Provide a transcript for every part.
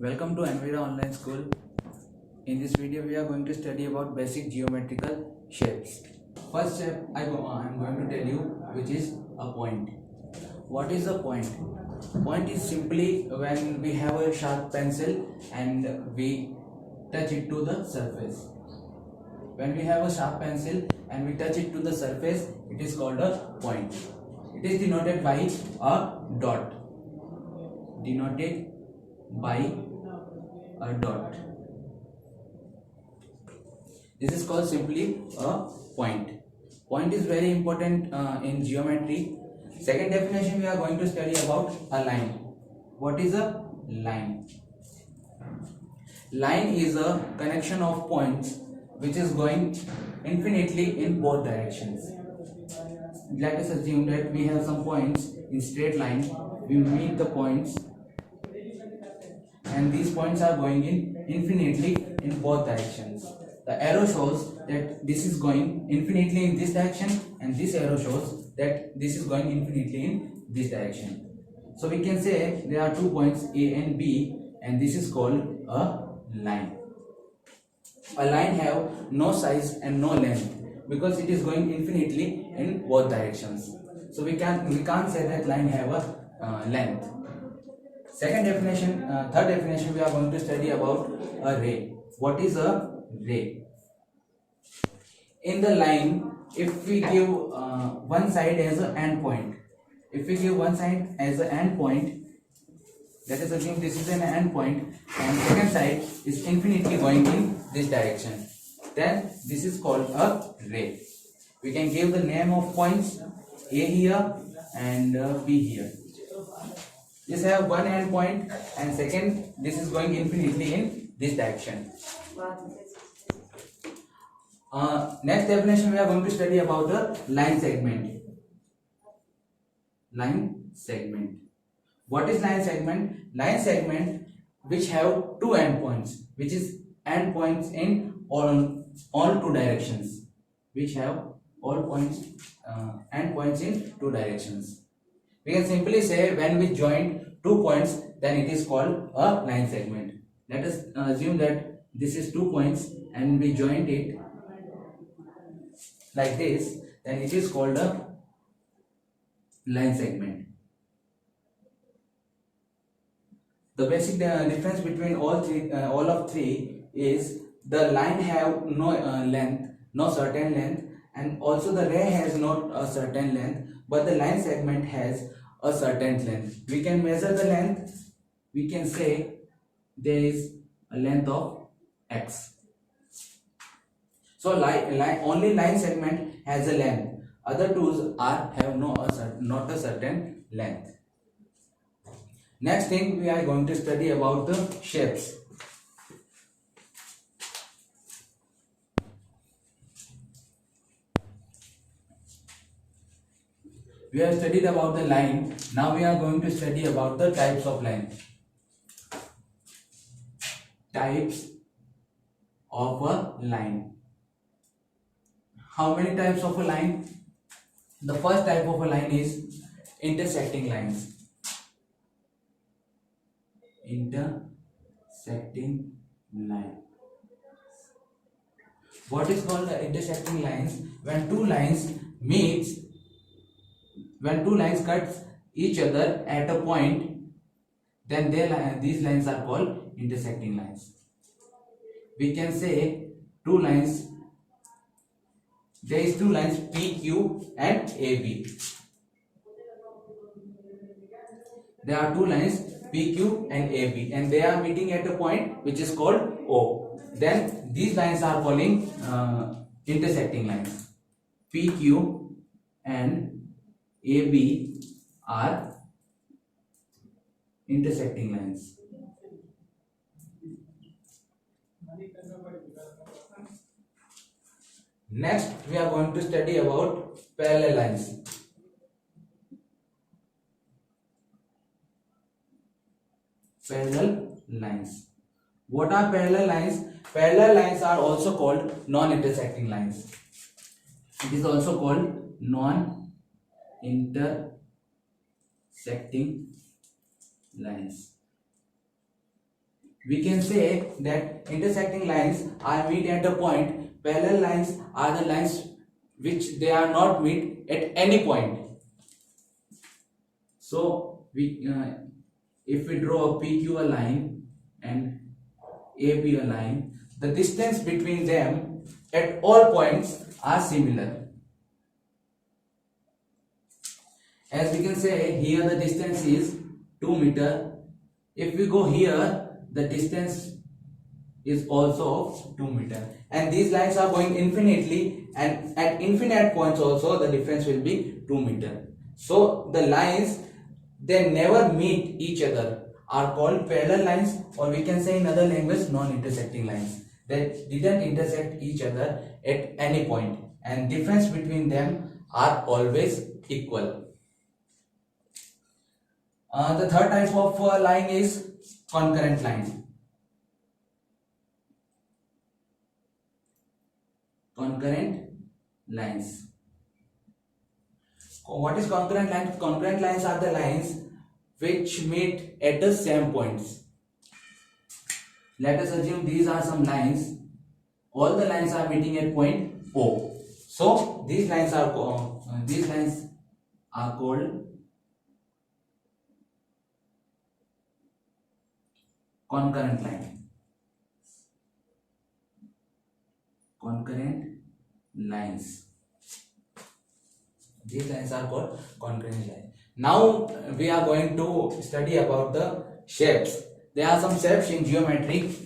Welcome to Envira Online School. In this video, we are going to study about basic geometrical shapes. First step, I am going to tell you which is a point. What is a point? Point is simply when we have a sharp pencil and we touch it to the surface. When we have a sharp pencil and we touch it to the surface, it is called a point. It is denoted by a dot. Denoted by a dot. This is called simply a point. Point is very important in geometry. Second definition, we are going to study about a line. What is a line? Line is a connection of points which is going infinitely in both directions. Let us assume that we have some points in straight line. We meet the points and these points are going in infinitely in both directions. The arrow shows that this is going infinitely in this direction and this arrow shows that this is going infinitely in this direction. So we can say there are 2 points A and B and this is called a line. A line have no size and no length because it is going infinitely in both directions. So we can't say that line have a length. Third definition, we are going to study about a ray. What is a ray? In the line, if we give one side as an end point, let us assume this is an end point and second side is infinitely going in this direction, then this is called a ray. We can give the name of points A here and B here. This have one end point and second this is going infinitely in this direction. Next definition, we are going to study about a line segment. Line segment. What is line segment? Line segment which have two endpoints, which is endpoints in all two directions. Which have all points endpoints in two directions. We can simply say when we join 2 points, then it is called a line segment. Let us assume that this is 2 points and we joined it like this, then it is called a line segment. The basic difference between all of three is the line have no length, no certain length, and also the ray has not a certain length, but the line segment has a certain length. We can measure the length. We can say there is a length of x. So only line segment has a length. Other two have not a certain length. Next thing, we are going to study about the shapes. We have studied about the line. Now we are going to study about the types of line. Types of a line. How many types of a line? The first type of a line is intersecting lines. Intersecting line. What is called the intersecting lines? When two lines cut each other at a point, then these lines are called intersecting lines. We can say there is two lines PQ and AB. There are two lines PQ and AB and they are meeting at a point which is called O. Then these lines are calling intersecting lines. PQ and AB are intersecting lines. Next, we are going to study about parallel lines. Parallel lines. What are parallel lines? Parallel lines are also called non-intersecting lines. It is also called non-intersecting lines. we can say that intersecting lines are meet at a point. Parallel lines are the lines which they are not meet at any point. So we if we draw a PQ line and AB line, the distance between them at all points are similar. As we can say, here the distance is 2 meter. If we go here, the distance is also 2 meter. And these lines are going infinitely, and at infinite points also the difference will be 2 meter. So the lines, they never meet each other, are called parallel lines, or we can say in other language non-intersecting lines. They didn't intersect each other at any point, and difference between them are always equal. The third type of line is concurrent line. Concurrent lines. What is concurrent lines? Concurrent lines are the lines which meet at the same points. Let us assume these are some lines. All the lines are meeting at point O. So these lines are called concurrent line. Concurrent lines. These lines are called concurrent lines. Now we are going to study about the shapes. There are some shapes in geometry.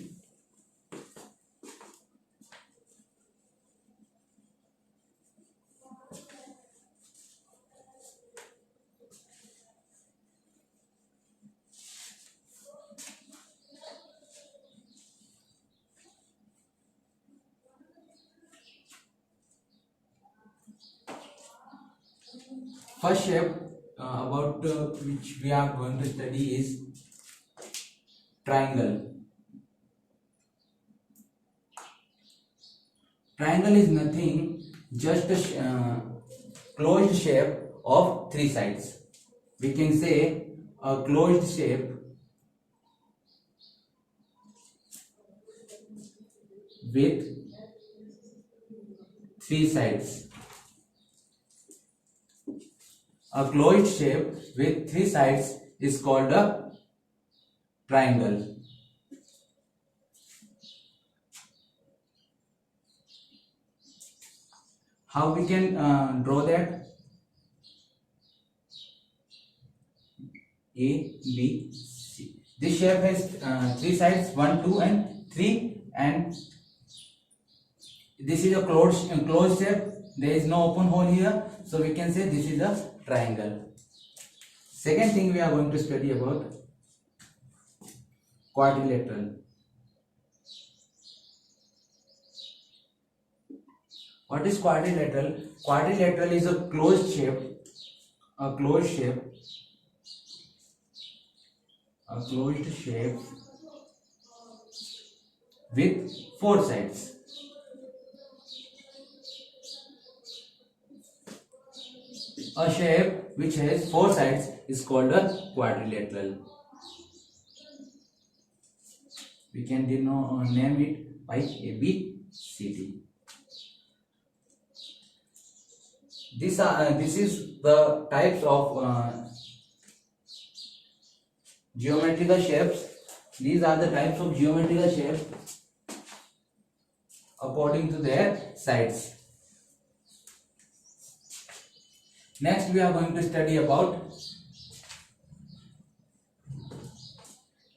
First shape about which we are going to study is triangle. Triangle is nothing, just a closed shape of three sides. We can say a closed shape with three sides. A closed shape with three sides is called a triangle. How we can draw that? A, B, C. This shape has three sides, 1, 2 and 3, and this is a closed shape. There is no open hole here, so we can say this is a triangle. Second thing we are going to study about quadrilateral. What is quadrilateral? Quadrilateral is a closed shape with four sides. A shape which has four sides is called a quadrilateral. We can name it by A, B, C, D. This is the types of geometrical shapes. These are the types of geometrical shapes according to their sides. Next we are going to study about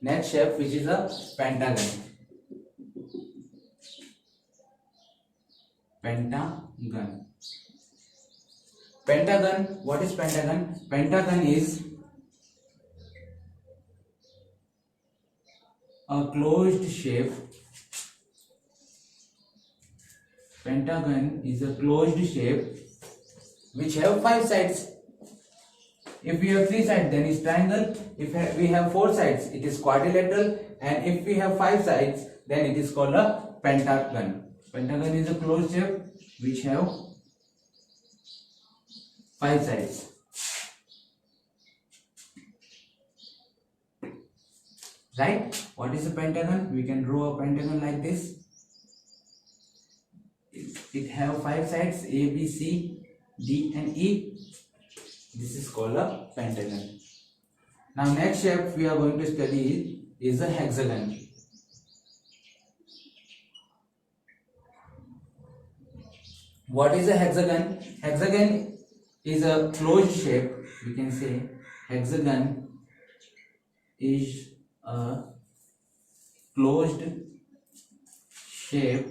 next shape, which is a pentagon. Pentagon, what is pentagon? Pentagon is a closed shape. Pentagon is a closed shape which have five sides. If we have three sides, then it's triangle. If we have four sides, it is quadrilateral. And if we have five sides, then it is called a pentagon. Pentagon is a closed shape which have five sides. right? What is a pentagon? We can draw a pentagon like this. It have 5 sides, A, B, C, D and E. This is called a pentagon. Now next shape we are going to study is a hexagon. What is a hexagon? Hexagon is a closed shape. We can say hexagon is a closed shape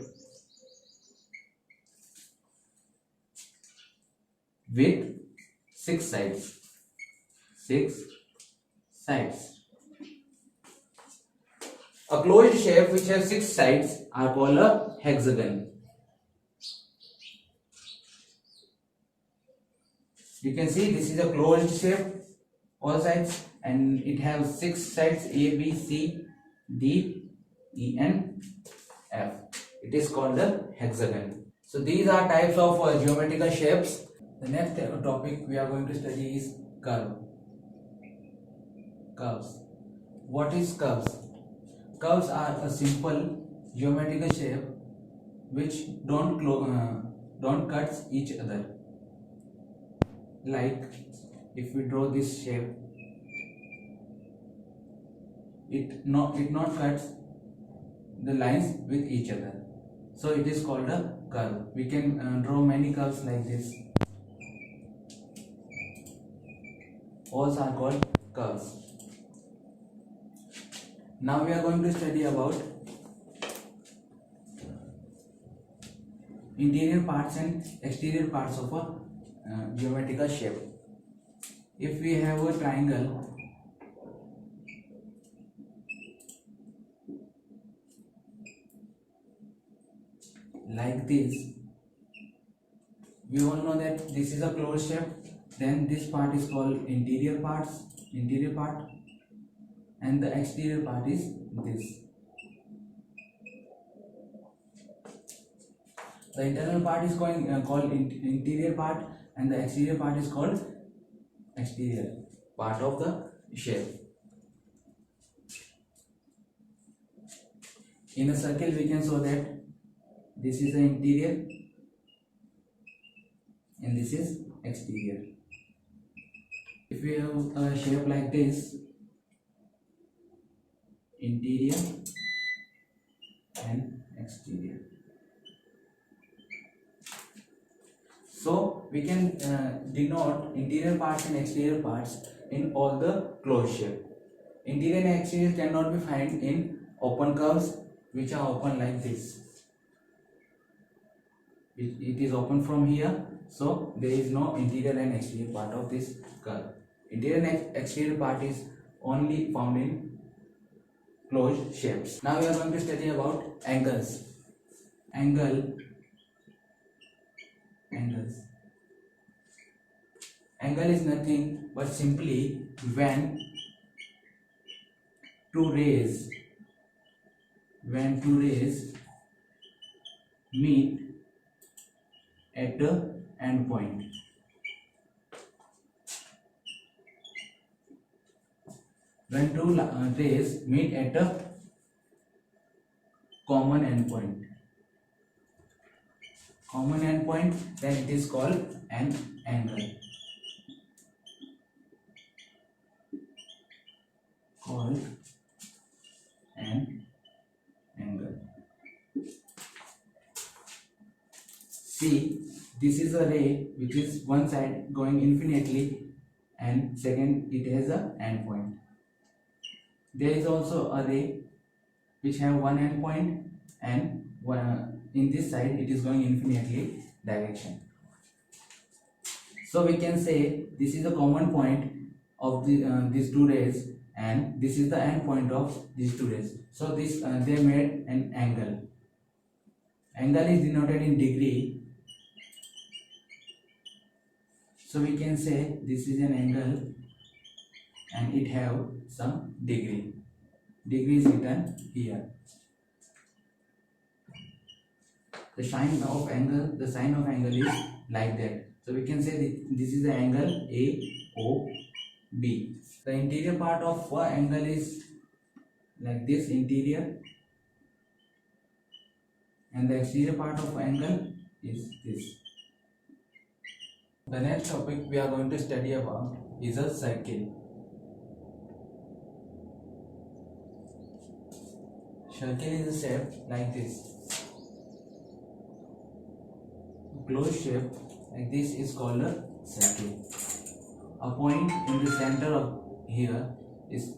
with 6 sides. 6 sides. A closed shape which has 6 sides are called a hexagon. You can see this is a closed shape, all sides, and it has 6 sides, A, B, C, D, E and F. It is called a hexagon. So these are types of geometrical shapes. The next topic we are going to study is curve. Curves. What is curves? Curves are a simple geometrical shape which don't cut each other. Like if we draw this shape, it not cuts the lines with each other, so it is called a curve. We can draw many curves like this. All are called curves. Now we are going to study about interior parts and exterior parts of a geometrical shape. If we have a triangle, like this, we all know that this is a closed shape. Then this part is called interior part, and the exterior part is this. The internal part is called interior part, and the exterior part is called exterior part of the shape. In a circle we can show that this is the interior and this is exterior. If we have a shape like this, interior and exterior, so we can denote interior parts and exterior parts in all the closed shape. Interior and exterior cannot be found in open curves which are open like this. It is open from here, so there is no interior and exterior part of this curve. Interior and exterior part is only found in closed shapes. Now we are going to study about angles. Angles. Angle is nothing but simply when two rays meet at the end point. When two rays meet at a common endpoint, then it is called an angle. Called an angle. See, this is a ray which is one side going infinitely, and second it has a end point. There is also a ray which have one end point, and in this side it is going infinitely direction. So we can say this is the common point of these two rays, and this is the end point of these two rays. So this they made an angle. Angle is denoted in degree. So we can say this is an angle and it have some degree. Degree is written here. The sign of angle is like that. So we can say this is the angle AOB. The interior part of angle is like this interior, and the exterior part of angle is this. The next topic we are going to study about is a circle. Circle is a shape like this. Closed shape like this is called a circle. A point in the center of here is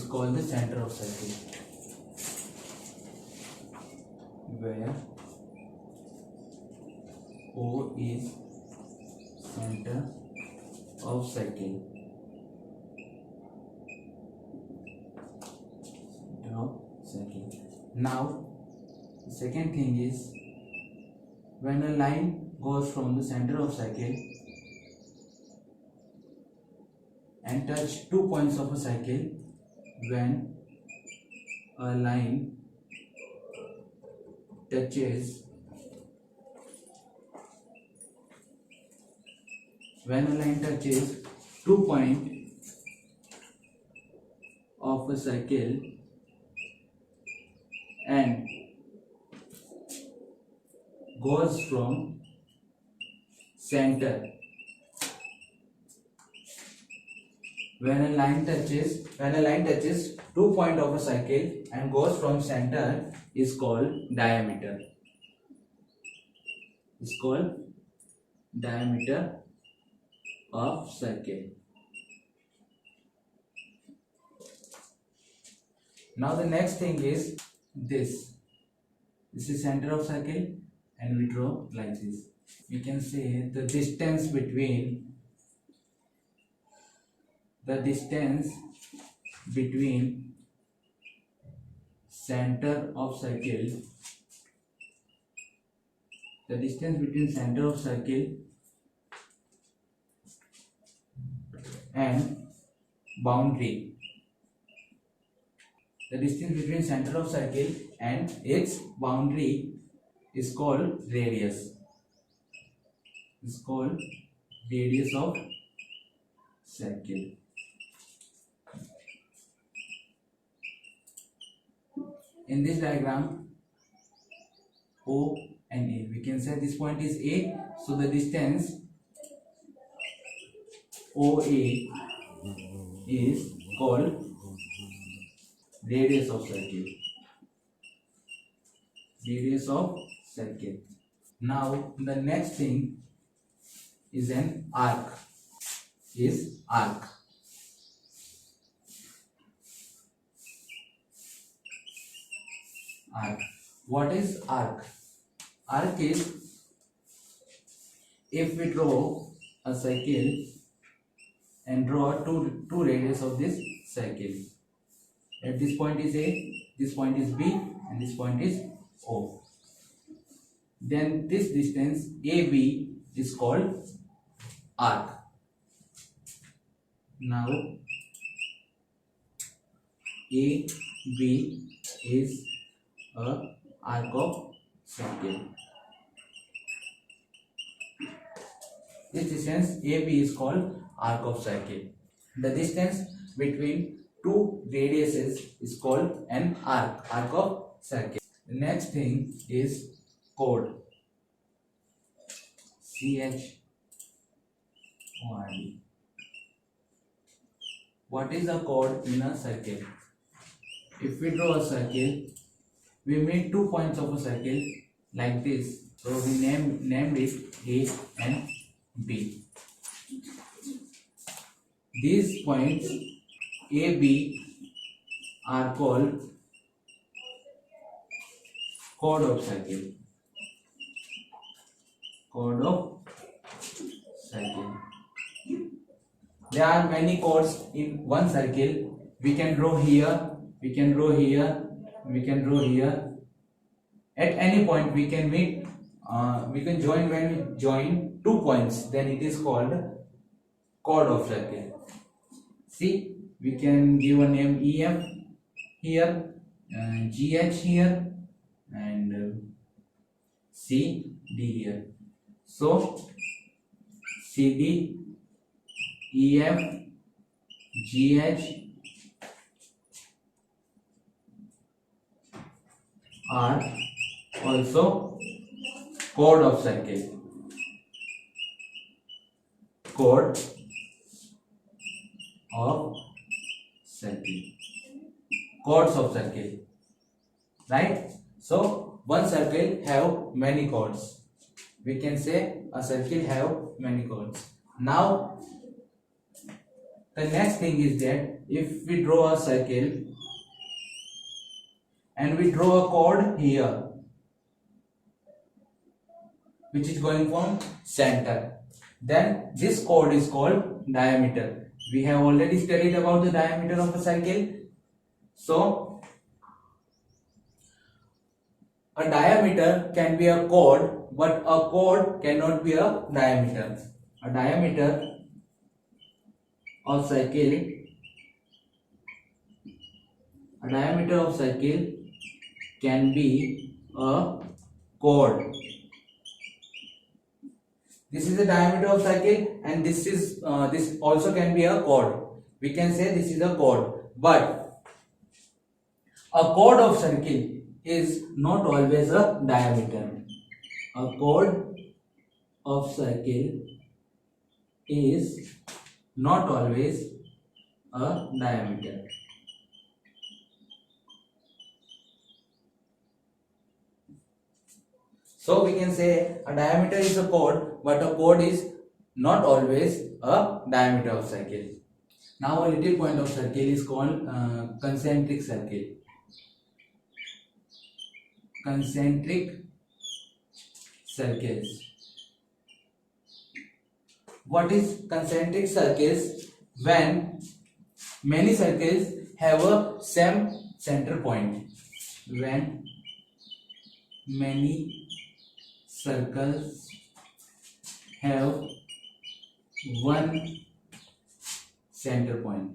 called the center of circle, where O is center of circle. Now, the second thing is, when a line goes from the center of circle and touch 2 points of a circle, when a line touches 2 points of a circle and goes from center, when a line touches 2 points of a circle and goes from center is called diameter. It's called diameter of circle. Now the next thing is this is center of circle, and we draw like this. We can say the distance between center of circle, and boundary. The distance between center of circle and its boundary is called radius. It's called radius of circle. In this diagram, O and A, we can say this point is A, so the distance OA is called radius of circle. Now the next thing is an arc. What is arc? Arc is, if we draw a circle and draw two radius of this circle. At this point is A, this point is B, and this point is O. Then this distance AB is called arc. Now AB is a arc of circle. This distance AB is called arc of circle. The distance between two radiuses is called an arc of circle. The next thing is chord. CHORD. What is a chord in a circle? If we draw a circle, we make 2 points of a circle like this. So we named it A and B. These points A, B are called chord of circle. There are many chords in one circle. We can draw here, we can draw here, we can draw here. At any point we can meet, we can join. When we join 2 points, then it is called chord of circle. See, we can give a name EF here, GH here, and CD here. So CD, EF, GH, are also chord of circle. Chord of circle. Chords of circle. Right? So one circle have many chords. We can say a circle have many chords. Now the next thing is that if we draw a circle and we draw a chord here which is going from center, then this chord is called diameter. We have already studied about the diameter of a circle. So a diameter can be a chord, but a chord cannot be a diameter. A diameter of circle, can be a chord. This is the diameter of circle, and this also can be a chord. We can say this is a chord, but a chord of circle is not always a diameter. A chord of circle is not always a diameter. So we can say a diameter is a chord, but a chord is not always a diameter of circle. Now a little point of circle is called concentric circle. Concentric circles. What is concentric circles? When many circles have a same center point. When many circles have one center point,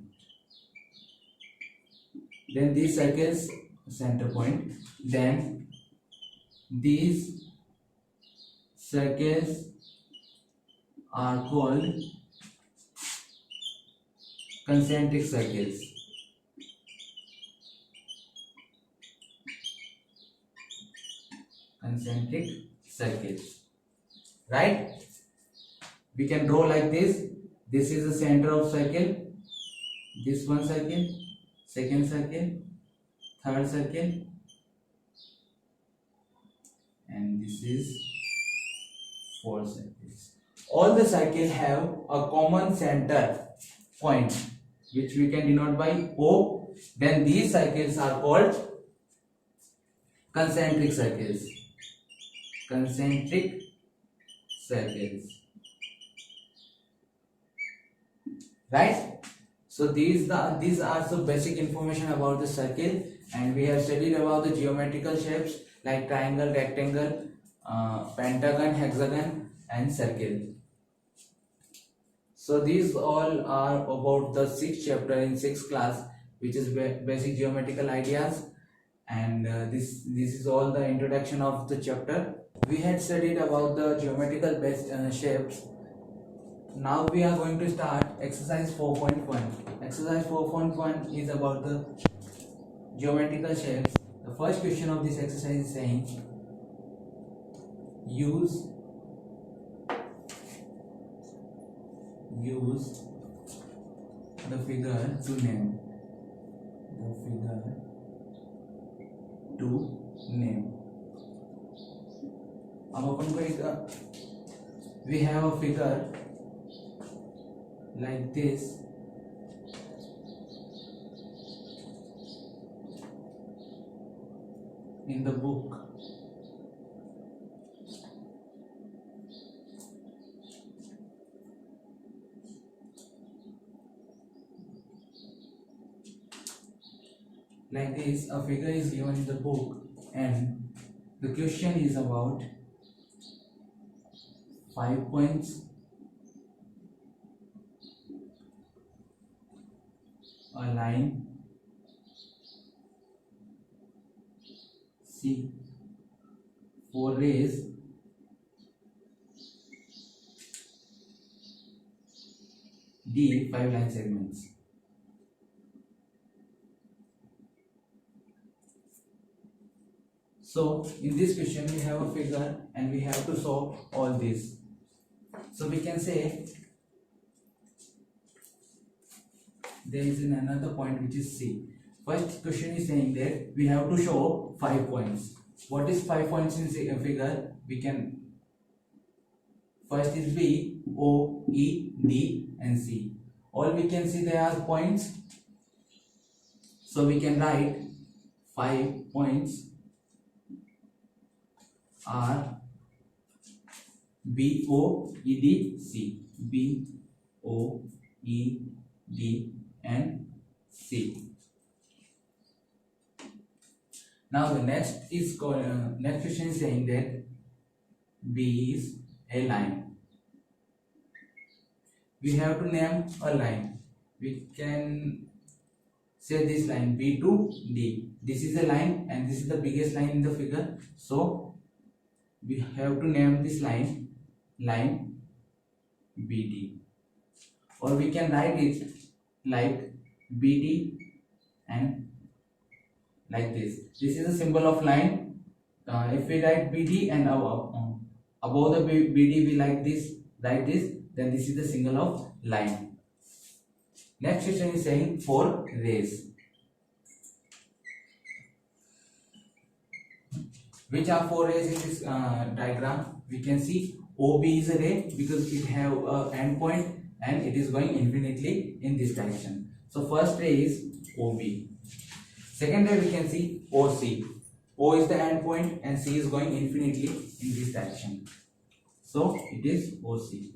then these circles center point, then these circles are called concentric circles. Concentric circles. Right? We can draw like this. This is the center of circle. This one circle, second circle, third circle, and this is fourth circles. All the circles have a common center point, which we can denote by O. Then these circles are called concentric circles. Concentric circles. Right? So these are some basic information about the circle, and we have studied about the geometrical shapes like triangle, rectangle, pentagon, hexagon, and circle. So these all are about the 6th chapter in 6th class, which is basic geometrical ideas, and this is all the introduction of the chapter. We had studied about the geometrical shapes. Now we are going to start exercise 4.1. Exercise 4.1 is about the geometrical shapes. The first question of this exercise is saying, use the figure to name. अब अपन को एक we have a figure like this. In the book. Like this, a figure is given in the book, and the question is about 5 points, a line, C, 4 rays, D, 5 line segments. So in this question we have a figure and we have to solve all this. So we can say there is another point which is C. First question is saying that we have to show 5 points. What is 5 points in a figure? We can, first is B, O, E, D and C. All we can see there are points. So we can write 5 points are B, O, E, D, C. B, O, E, D and C. Now the next question is saying that B is a line. We have to name a line. We can say this line B to D. This is a line and this is the biggest line in the figure. So we have to name this line BD, or we can write it like BD and like this. This is a symbol of line. If we write BD and above the BD we like this, write this, then this is the symbol of line. Next question is saying 4 rays. Which are 4 rays in this diagram? We can see OB is a ray because it have a end point and it is going infinitely in this direction. So first ray is OB. Second ray we can see OC. O is the end point and C is going infinitely in this direction. So it is OC.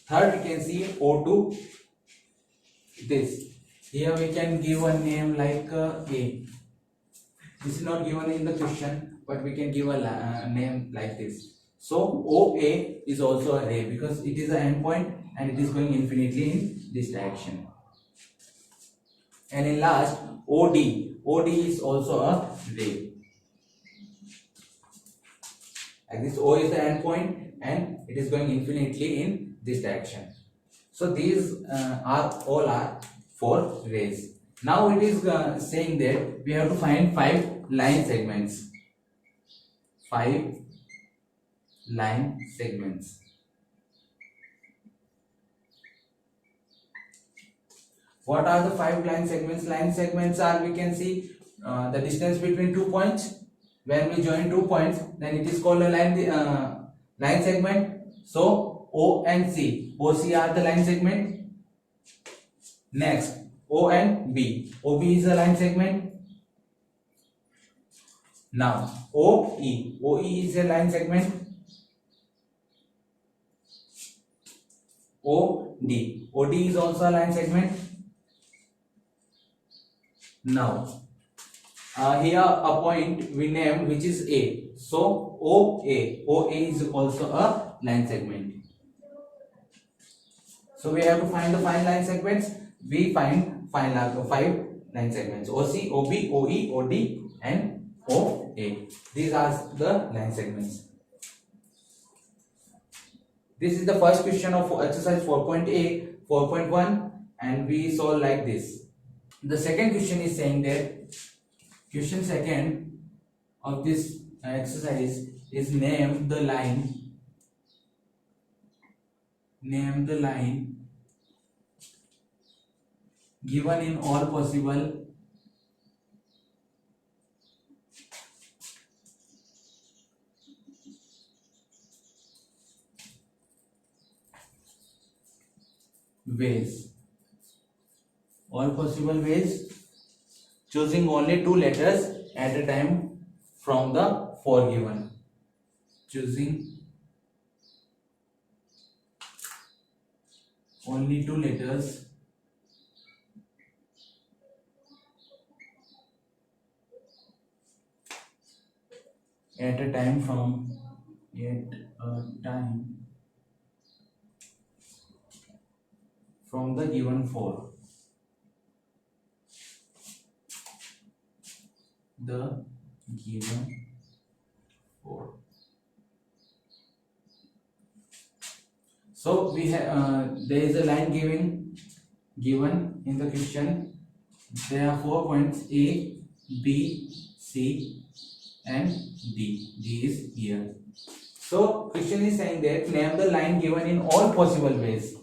Third we can see O2. This. Here we can give a name like A. This is not given in the question, but we can give a name like this. So OA is also a ray because it is an end point and it is going infinitely in this direction. And in last OD. OD is also a ray. Like this, O is the end point and it is going infinitely in this direction. So these all are 4 rays. Now it is saying that we have to find 5 line segments. 5 line segments. What are the 5 line segments? Line segments are, we can see the distance between 2 points. When we join 2 points, then it is called a line segment. So O and C. OC are the line segment. Next, O and B. OB is a line segment. Now OE. OE is a line segment. OD. OD is also a line segment. Now here a point we name which is A. So OA. OA is also a line segment. So we have to find the 5 line segments. We find 5 line segments: OC, OB, OE, OD and OA. These are the line segments. This is the first question of exercise 4.1 and we solve like this. The second question is saying that question second of this exercise is name the line given in all possible ways. All possible ways, choosing only 2 letters at a time from the 4 given. Choosing only 2 letters at a time from the given 4. The given 4. So we have there is a line given in the question. There are 4 points A, B, C and D. D is here. So question is saying that name the line given in all possible ways.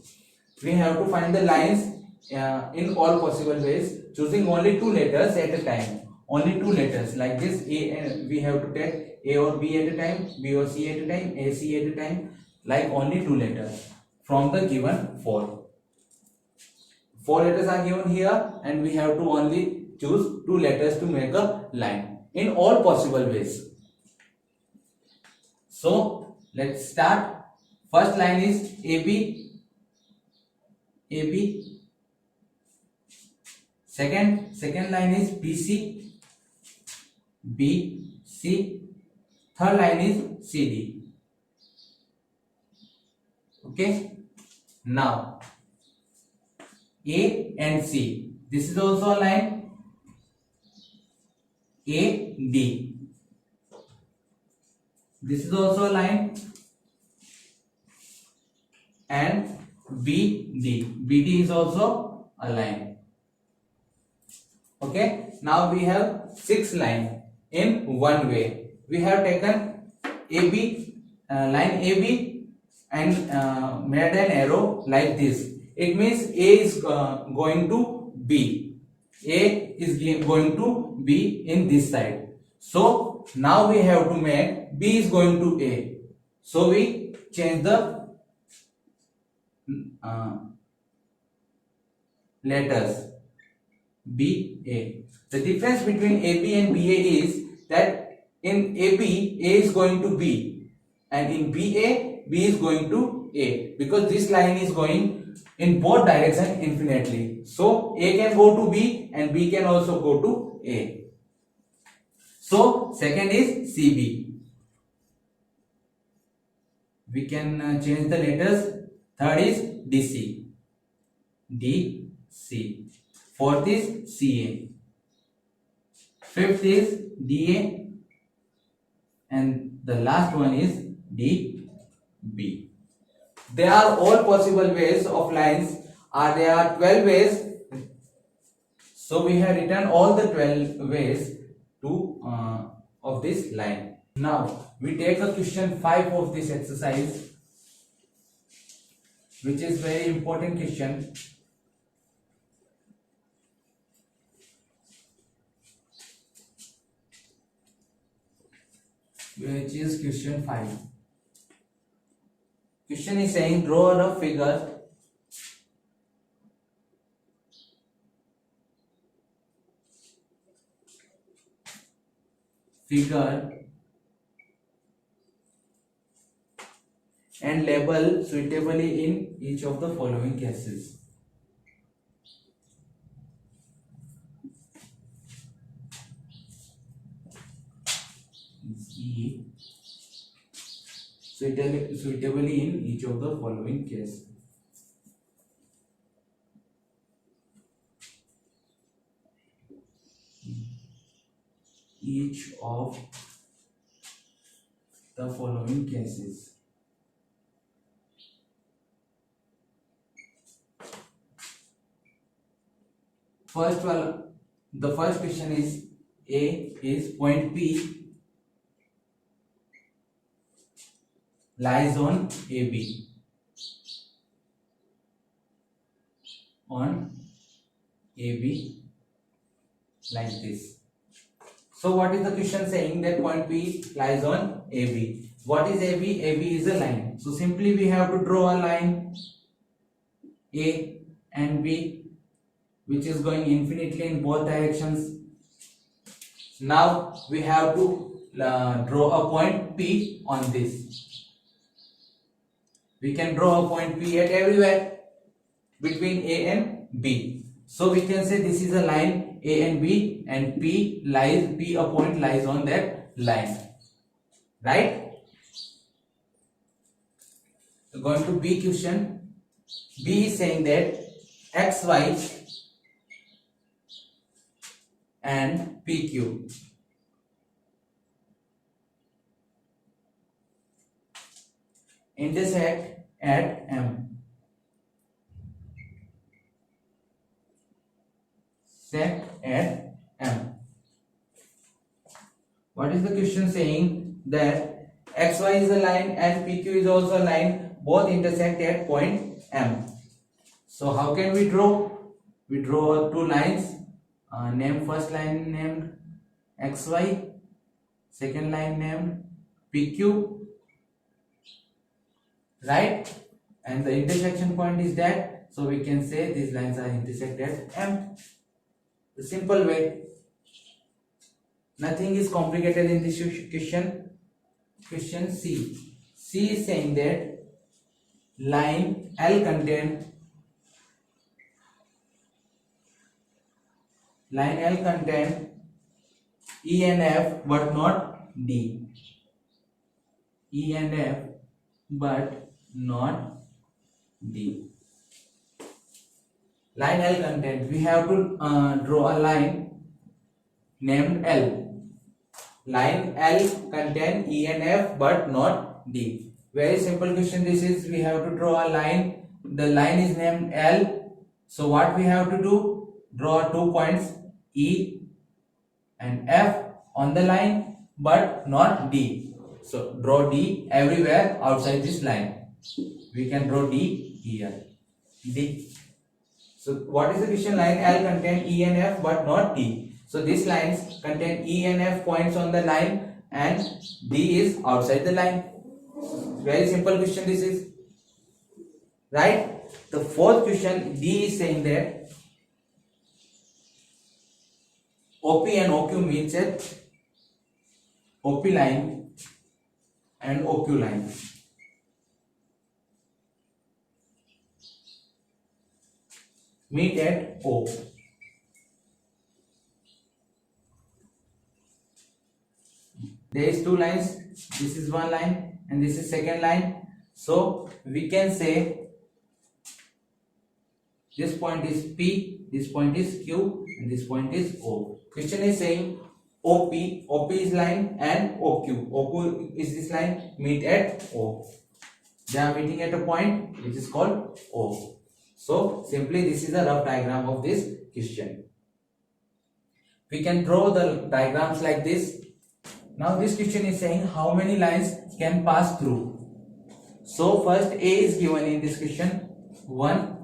We have to find the lines in all possible ways, choosing only two letters at a time. Only two letters like this. A and we have to take A or B at a time, B or C at a time, A C at a time. Like only two letters from the given four. Four letters are given here, and we have to only choose two letters to make a line in all possible ways. So let's start. First line is AB. AB. Second line is BC. BC. Third line is CD. Okay. Now A and C. This is also a line. AD. This is also a line. And BD. BD is also a line. Okay. Now we have 6 lines in one way. We have taken AB, line AB, and made an arrow like this. It means A is going to B. A is going to B in this side. So now we have to make B is going to A. So we change the letters B, A. The difference between AB and BA is that in AB, A is going to B, and in BA, B is going to A, because this line is going in both directions infinitely. So A can go to B and B can also go to A. So second is CB. We can change the letters. Third is DC. DC. Fourth is CA. Fifth is DA. And the last one is DB. There are all possible ways of lines. There are 12 ways. So we have written all the 12 ways to of this line. Now we take a question 5 of this exercise, which is very important question. Which is question 5. Question is saying draw a figure and label suitably in each of the following cases. Suitably in each of the following cases. Each of the following cases. The first question is A is point P lies on AB. On AB like this. So what is the question saying? That point P lies on AB. What is AB? AB is a line. So simply we have to draw a line A and B, which is going infinitely in both directions. Now we have to draw a point P on this. We can draw a point P at everywhere between A and B. So we can say this is a line A and B, and P a point lies on that line. Right? So going to B question. B is saying that XY and PQ intersect at M. Set at M. What what is the question saying? That XY is a line and PQ is also a line, both intersect at point M. So how can we draw? We draw two lines. Name first line named XY, second line named PQ, right? And the intersection point is that, so we can say these lines are intersected at M. The simple way. Nothing is complicated in this question. Question C. C is saying that line L contain E and F but not D. E and F but not D. Line L content. We have to draw a line named L. Line L contain E and F but not D. Very simple question this is. We have to draw a line. The line is named L. So what we have to do? Draw 2 points E and F on the line but not D. So draw D everywhere outside this line. We can draw D here. D. So what is the question? Line L contain E and F but not D. So these lines contain E and F points on the line and D is outside the line. Very simple question this is. Right? The fourth question, D is saying that OP and OQ meets at OP line and OQ line. Meet at O. There is two lines. This is one line and this is second line. So we can say this point is P, this point is Q, and this point is O. Question is saying OP is line and OQ is this line, meet at O. They are meeting at a point which is called O. So simply this is a rough diagram of this question. We can draw the diagrams like this. Now this question is saying how many lines can pass through. So first A is given in this question, one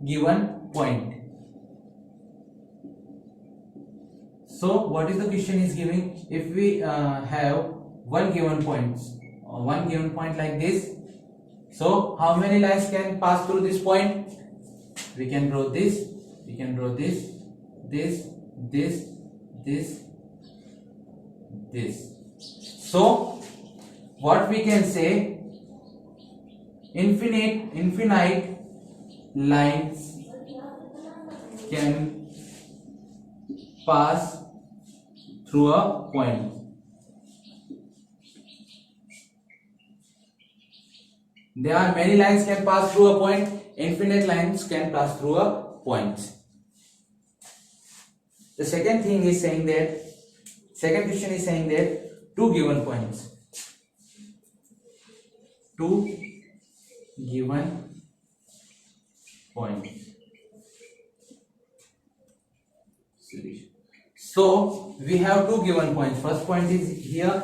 given point. So what is the question is giving? If we have one given point like this, so how many lines can pass through this point? We can draw this, we can draw this, this. So what we can say, infinite lines can pass through a point. There are many lines can pass through a point. Infinite lines can pass through a point. The second thing is saying that, second question is saying that two given points. Two given points. So we have two given points. First point is here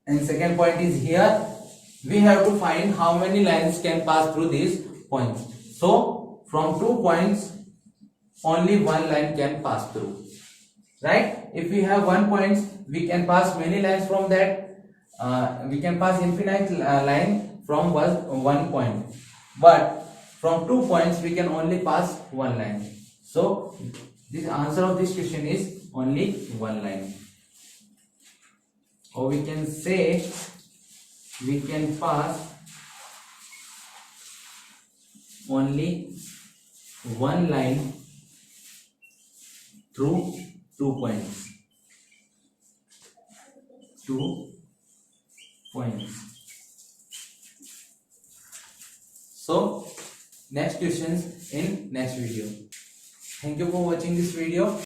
and second point is here. We have to find how many lines can pass through these points. So from 2 points only one line can pass through. Right? If we have 1 point, we can pass many lines from that. We can pass infinite line from 1 point. But from 2 points, we can only pass 1 line. So the answer of this question is only 1 line. Or we can say we can pass only 1 line through 2 points. 2 points. So next questions in next video. Thank you for watching this video.